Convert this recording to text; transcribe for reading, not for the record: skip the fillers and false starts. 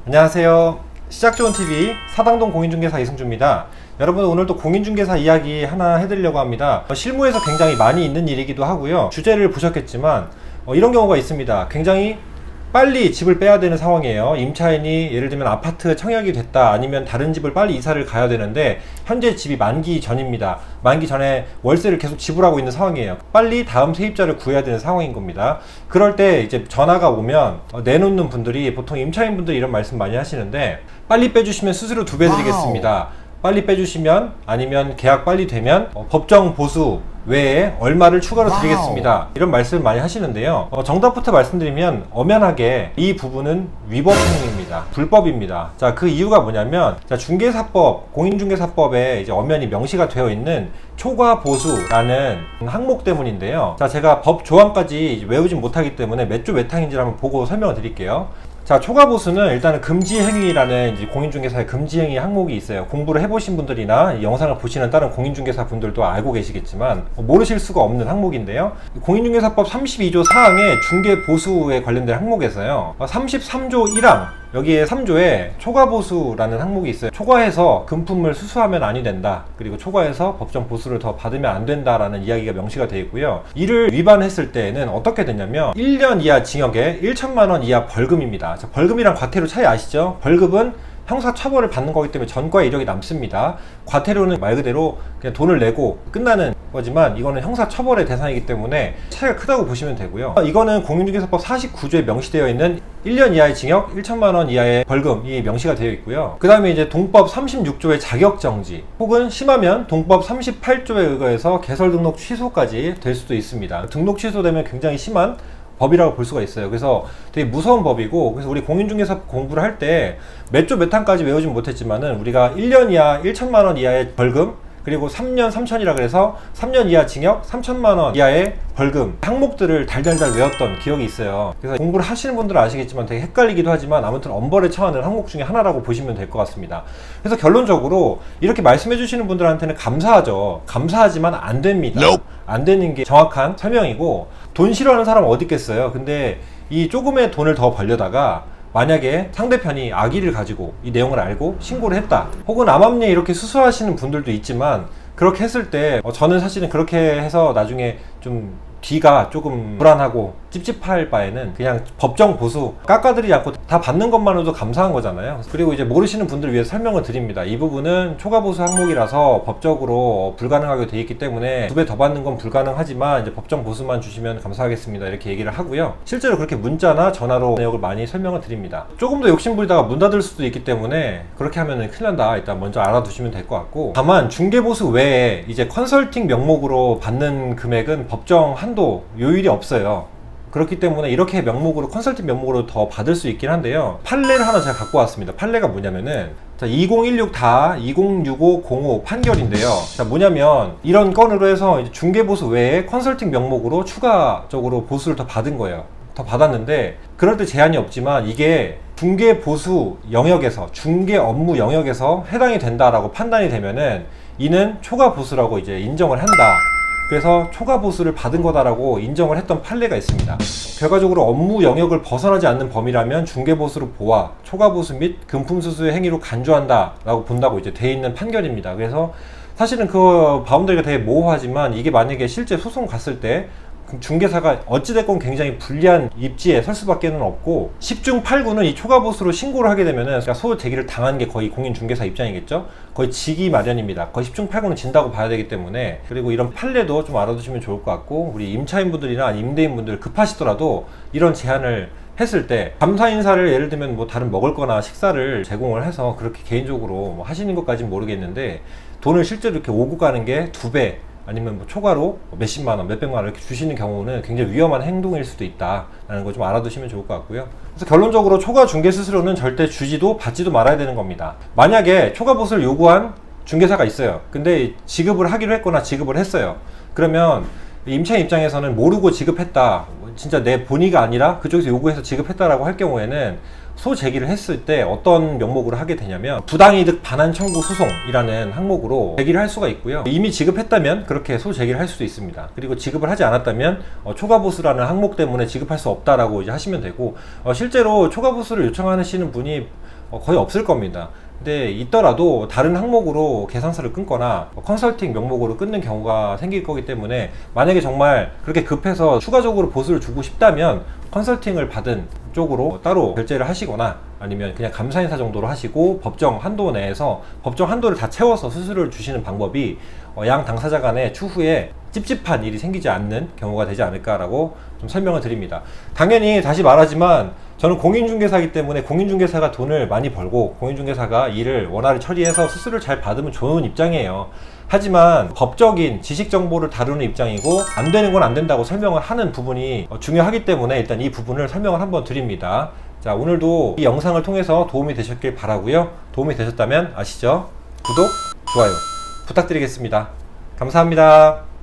안녕하세요. 시작좋은TV 사당동 공인중개사 이승주입니다. 여러분, 오늘도 공인중개사 이야기 하나 해드리려고 합니다. 실무에서 굉장히 많이 있는 일이기도 하고요. 주제를 보셨겠지만 이런 경우가 있습니다. 굉장히 빨리 집을 빼야 되는 상황이에요. 임차인이 예를 들면 아파트 청약이 됐다, 아니면 다른 집을 빨리 이사를 가야 되는데 현재 집이 만기 전입니다. 만기 전에 월세를 계속 지불하고 있는 상황이에요. 빨리 다음 세입자를 구해야 되는 상황인 겁니다. 그럴 때 이제 전화가 오면 내놓는 분들이 보통 임차인분들이 이런 말씀 많이 하시는데, 빨리 빼주시면 수수료 2배 드리겠습니다. 빨리 빼주시면, 아니면 계약 빨리 되면 법정 보수 외에 얼마를 추가로 드리겠습니다. 이런 말씀을 많이 하시는데요. 정답부터 말씀드리면 엄연하게 이 부분은 위법 행위입니다. 불법입니다. 자, 그 이유가 뭐냐면, 자, 중개사법, 공인중개사법에 이제 엄연히 명시가 되어 있는 초과 보수라는 항목 때문인데요. 자, 제가 법 조항까지 외우진 못하기 때문에 몇 조 몇 항인지를 한번 보고 설명을 드릴게요. 자, 초과보수는 일단은 금지행위라는 이제 공인중개사의 금지행위 항목이 있어요. 공부를 해보신 분들이나 이 영상을 보시는 다른 공인중개사 분들도 알고 계시겠지만 모르실 수가 없는 항목인데요. 공인중개사법 32조 4항의 중개보수에 관련된 항목에서요, 33조 1항 여기에 3조에 초과보수라는 항목이 있어요. 초과해서 금품을 수수하면 아니 된다, 그리고 초과해서 법정 보수를 더 받으면 안 된다라는 이야기가 명시가 되어 있고요. 이를 위반했을 때에는 어떻게 되냐면 1년 이하 징역에 1천만 원 이하 벌금입니다. 자, 벌금이랑 과태료 차이 아시죠? 벌금은 형사처벌을 받는 거기 때문에 전과의 이력이 남습니다. 과태료는 말 그대로 그냥 돈을 내고 끝나는 거지만, 이거는 형사처벌의 대상이기 때문에 차이가 크다고 보시면 되고요. 이거는 공인중개사법 49조에 명시되어 있는 1년 이하의 징역, 1천만 원 이하의 벌금이 명시가 되어 있고요. 그 다음에 이제 동법 36조의 자격정지, 혹은 심하면 동법 38조에 의거해서 개설 등록 취소까지 될 수도 있습니다. 등록 취소되면 굉장히 심한 법이라고 볼 수가 있어요. 그래서 되게 무서운 법이고, 그래서 우리 공인중개사 공부를 할 때 몇 조 몇 항까지 외우진 못했지만은 우리가 1년 이하 1천만 원 이하의 벌금, 그리고 3년 3천이라 그래서 3년 이하 징역, 3천만 원 이하의 벌금 항목들을 달달달 외웠던 기억이 있어요. 그래서 공부를 하시는 분들은 아시겠지만 되게 헷갈리기도 하지만 아무튼 엄벌에 처하는 항목 중에 하나라고 보시면 될 것 같습니다. 그래서 결론적으로 이렇게 말씀해 주시는 분들한테는 감사하죠. 감사하지만 안 됩니다. 안 되는 게 정확한 설명이고, 돈 싫어하는 사람 어디 있겠어요. 근데 이 조금의 돈을 더 벌려다가 만약에 상대편이 악의를 가지고 이 내용을 알고 신고를 했다, 혹은 암암리에 이렇게 수수하시는 분들도 있지만, 그렇게 했을 때 저는 사실은 그렇게 해서 나중에 좀 뒤가 조금 불안하고 찝찝할 바에는 그냥 법정 보수 깎아드리지 않고 다 받는 것만으로도 감사한 거잖아요. 그리고 이제 모르시는 분들을 위해서 설명을 드립니다. 이 부분은 초과보수 항목이라서 법적으로 불가능하게 돼 있기 때문에 2배 더 받는 건 불가능하지만 이제 법정 보수만 주시면 감사하겠습니다, 이렇게 얘기를 하고요. 실제로 그렇게 문자나 전화로 내역을 많이 설명을 드립니다. 조금 더 욕심부리다가 문 닫을 수도 있기 때문에 그렇게 하면은 큰일 난다, 일단 먼저 알아두시면 될 것 같고, 다만 중개보수 외에 이제 컨설팅 명목으로 받는 금액은 법정 한도 요율이 없어요. 그렇기 때문에 이렇게 명목으로, 컨설팅 명목으로 더 받을 수 있긴 한데요. 판례를 하나 제가 갖고 왔습니다. 판례가 뭐냐면은, 자, 2016-206505 판결인데요. 자, 뭐냐면 이런 건으로 해서 이제 중개보수 외에 컨설팅 명목으로 추가적으로 보수를 더 받은 거예요. 더 받았는데, 그럴 때 제한이 없지만 이게 중개보수 영역에서, 중개 업무 영역에서 해당이 된다라고 판단이 되면은 이는 초과보수라고 이제 인정을 한다. 그래서 초과보수를 받은 거다라고 인정을 했던 판례가 있습니다. 결과적으로 업무 영역을 벗어나지 않는 범위라면 중개보수로 보아 초과보수 및 금품수수의 행위로 간주한다 라고 본다고 이제 돼 있는 판결입니다. 그래서 사실은 그 바운더리가 되게 모호하지만, 이게 만약에 실제 소송 갔을 때 중개사가 어찌됐건 굉장히 불리한 입지에 설 수밖에 없고, 10중 8구는 이 초과보수로 신고를 하게 되면은 소송 제기를 당한 게 거의 공인중개사 입장이겠죠. 거의 지기 마련입니다. 거의 10중 8구는 진다고 봐야 되기 때문에. 그리고 이런 판례도 좀 알아두시면 좋을 것 같고, 우리 임차인분들이나 임대인분들 급하시더라도 이런 제안을 했을 때 감사 인사를 예를 들면 뭐 다른 먹을 거나 식사를 제공을 해서 그렇게 개인적으로 뭐 하시는 것까지는 모르겠는데, 돈을 실제로 이렇게 오고 가는 게 2배 아니면 뭐 초과로 몇십만 원, 몇백만 원 이렇게 주시는 경우는 굉장히 위험한 행동일 수도 있다라는 거 좀 알아두시면 좋을 것 같고요. 그래서 결론적으로 초과 중개 수수료는 절대 주지도 받지도 말아야 되는 겁니다. 만약에 초과보수를 요구한 중개사가 있어요. 근데 지급을 하기로 했거나 지급을 했어요. 그러면 임차인 입장에서는 모르고 지급했다, 진짜 내 본의가 아니라 그쪽에서 요구해서 지급했다라고 할 경우에는 소 제기를 했을 때 어떤 명목으로 하게 되냐면, 부당이득 반환 청구 소송이라는 항목으로 제기를 할 수가 있고요. 이미 지급했다면 그렇게 소 제기를 할 수도 있습니다. 그리고 지급을 하지 않았다면 초과보수라는 항목 때문에 지급할 수 없다라고 이제 하시면 되고, 실제로 초과보수를 요청하시는 분이 거의 없을 겁니다. 근데 있더라도 다른 항목으로 계산서를 끊거나 컨설팅 명목으로 끊는 경우가 생길 거기 때문에, 만약에 정말 그렇게 급해서 추가적으로 보수를 주고 싶다면 컨설팅을 받은 쪽으로 따로 결제를 하시거나, 아니면 그냥 감사인사 정도로 하시고 법정 한도 내에서 법정 한도를 다 채워서 수수료를 주시는 방법이 양 당사자 간에 추후에 찝찝한 일이 생기지 않는 경우가 되지 않을까라고 좀 설명을 드립니다. 당연히 다시 말하지만 저는 공인중개사이기 때문에 공인중개사가 돈을 많이 벌고 공인중개사가 일을 원활히 처리해서 수수료를 잘 받으면 좋은 입장이에요. 하지만 법적인 지식 정보를 다루는 입장이고, 안 되는 건 안 된다고 설명을 하는 부분이 중요하기 때문에 일단 이 부분을 설명을 한번 드립니다. 자, 오늘도 이 영상을 통해서 도움이 되셨길 바라고요. 도움이 되셨다면 아시죠? 구독, 좋아요 부탁드리겠습니다. 감사합니다.